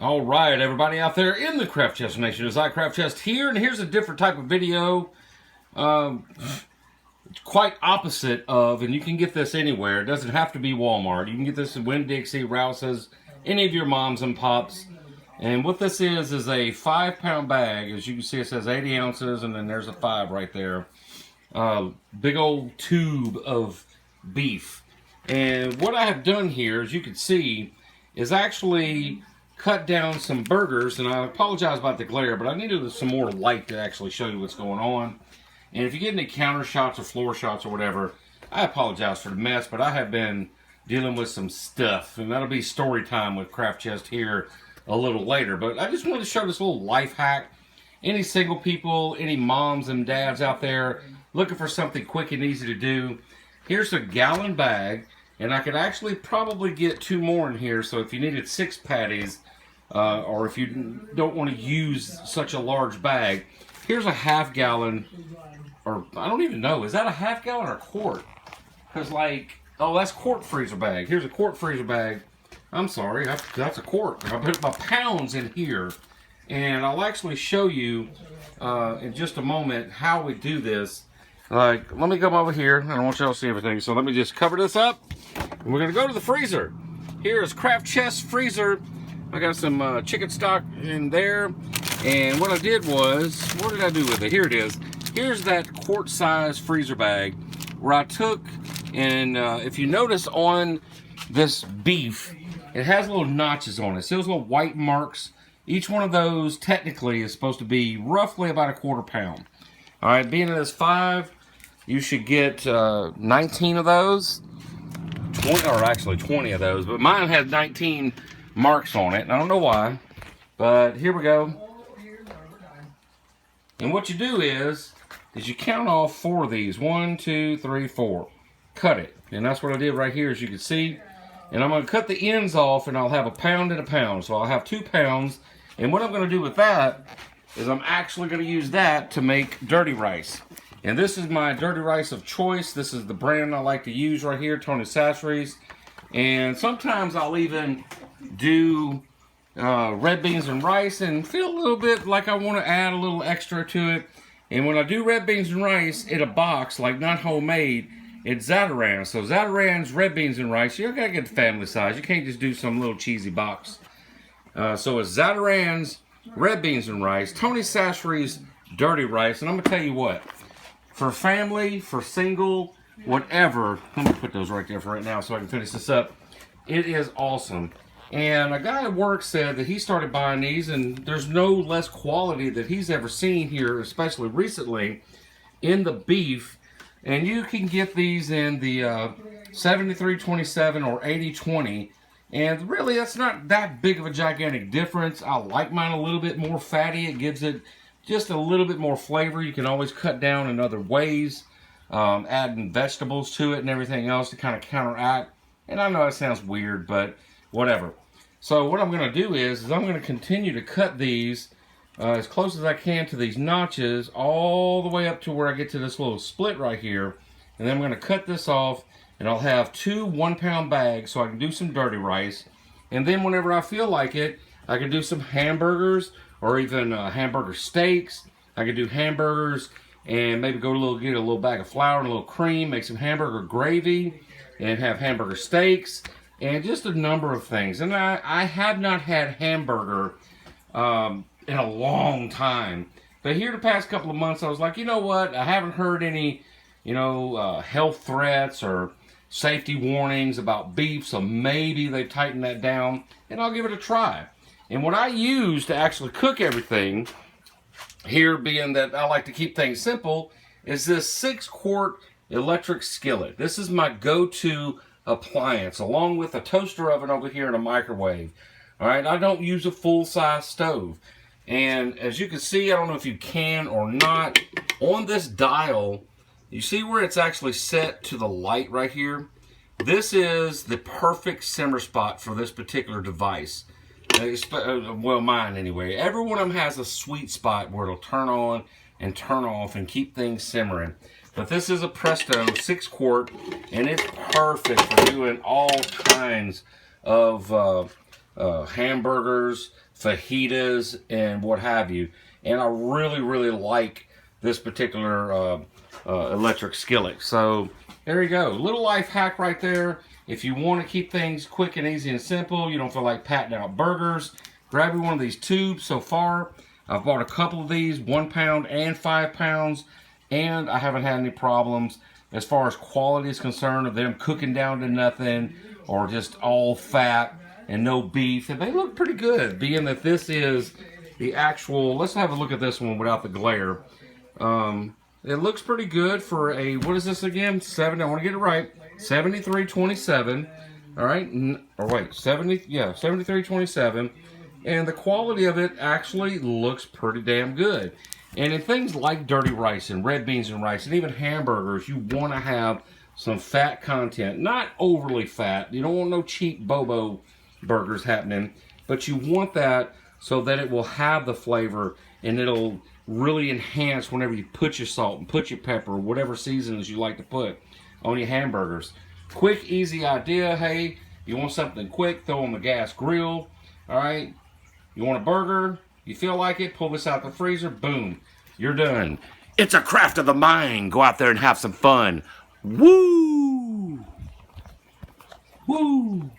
All right, everybody out there in the Craft Chest Nation, it's iCraft Chest here, and here's a different type of video. Quite opposite of, and you can get this anywhere. It doesn't have to be Walmart. You can get this in Winn-Dixie, Rouse's, any of your moms and pops. And what this is a 5-pound bag. As you can see, it says 80 ounces, and then there's a 5 right there. Big old tube of beef. And what I have done here, as you can see, is actually cut down some burgers, and I apologize about the glare, but I needed some more light to actually show you what's going on. And if you get any counter shots or floor shots or whatever, I apologize for the mess, but I have been dealing with some stuff, and that'll be story time with Craft Chest here a little later. But I just wanted to show this little life hack. Any single people, any moms and dads out there looking for something quick and easy to do, here's a gallon bag, and I could actually probably get 2 more in here, so if you needed 6 patties, or if you don't want to use such a large bag, here's a half gallon, or I don't even know, is that a half gallon or a quart? Because oh, that's quart freezer bag. Here's a quart freezer bag. I'm sorry, that's a quart. I put my pounds in here, and I'll actually show you in just a moment how we do this. Let me come over here. I don't want y'all to see everything, so let me just cover this up. And we're gonna go to the freezer. Here's Craft Chest freezer. I got some chicken stock in there, and what I did was, what did I do with it? Here it is. Here's that quart-size freezer bag where I took, and if you notice on this beef, it has little notches on it. See those little white marks? Each one of those technically is supposed to be roughly about a 1/4 pound. All right, being it is 5, you should get 19 of those, 20, or actually 20 of those, but mine had 19 marks on it, and I don't know why, but here we go. And what you do is you count off 4 of these. 1, 2, 3, 4. Cut it, and that's what I did right here, as you can see. And I'm going to cut the ends off, and I'll have a pound and a pound, so I'll have 2 pounds. And what I'm going to do with that is I'm actually going to use that to make dirty rice. And this is my dirty rice of choice. This is the brand I like to use right here, Tony Chachere's. And sometimes I'll even do red beans and rice and feel a little bit like I want to add a little extra to it. And when I do red beans and rice in a box, like not homemade, it's Zatarain's. So Zatarain's red beans and rice, you gotta get the family size. You can't just do some little cheesy box. So it's Zatarain's red beans and rice, Tony Chachere's dirty rice, and I'm gonna tell you what, for family, for single, whatever, let me put those right there for right now so I can finish this up. It is awesome. And a guy at work said that he started buying these, and there's no less quality that he's ever seen here, especially recently, in the beef. And you can get these in the 73-27 or 80-20. And really, that's not that big of a gigantic difference. I like mine a little bit more fatty. It gives it just a little bit more flavor. You can always cut down in other ways, adding vegetables to it and everything else to kind of counteract. And I know it sounds weird, but whatever. So what I'm going to do is I'm going to continue to cut these as close as I can to these notches, all the way up to where I get to this little split right here. And then I'm going to cut this off, and I'll have 2 1-pound bags so I can do some dirty rice. And then whenever I feel like it, I can do some hamburgers or even hamburger steaks. I can do hamburgers and maybe get a little bag of flour and a little cream, make some hamburger gravy, and have hamburger steaks, and just a number of things. And I have not had hamburger in a long time. But here the past couple of months, I was like, you know what? I haven't heard any, health threats or safety warnings about beef, so maybe they've tightened that down, and I'll give it a try. And what I use to actually cook everything, here being that I like to keep things simple, is this 6-quart electric skillet. This is my go-to appliance, along with a toaster oven over here and a microwave. All right, I don't use a full-size stove. And as you can see, I don't know if you can or not, on this dial, you see where it's actually set to the light right here? This is the perfect simmer spot for this particular device. Well, mine anyway. Every one of them has a sweet spot where it'll turn on and turn off and keep things simmering. But this is a Presto 6-quart, and it's perfect for doing all kinds of hamburgers, fajitas, and what have you. And I really, really like this particular electric skillet. So there you go. Little life hack right there. If you want to keep things quick and easy and simple, you don't feel like patting out burgers, grab you one of these tubes. So far, I've bought a couple of these, 1 pound and 5 pounds, and I haven't had any problems as far as quality is concerned of them cooking down to nothing or just all fat and no beef. And they look pretty good, being that this is the actual, let's have a look at this one without the glare. It looks pretty good for a, what is this again? I want to get it right. 7327. All right, or wait, 7327. And the quality of it actually looks pretty damn good. And in things like dirty rice and red beans and rice and even hamburgers, you want to have some fat content. Not overly fat. You don't want no cheap Bobo burgers happening, but you want that so that it will have the flavor and it'll really enhance whenever you put your salt and put your pepper or whatever seasonings you like to put on your hamburgers. Quick, easy idea. Hey, you want something quick, throw on the gas grill. All right, you want a burger, you feel like it, pull this out the freezer, boom, you're done. It's a craft of the mind. Go out there and have some fun. Woo! Woo!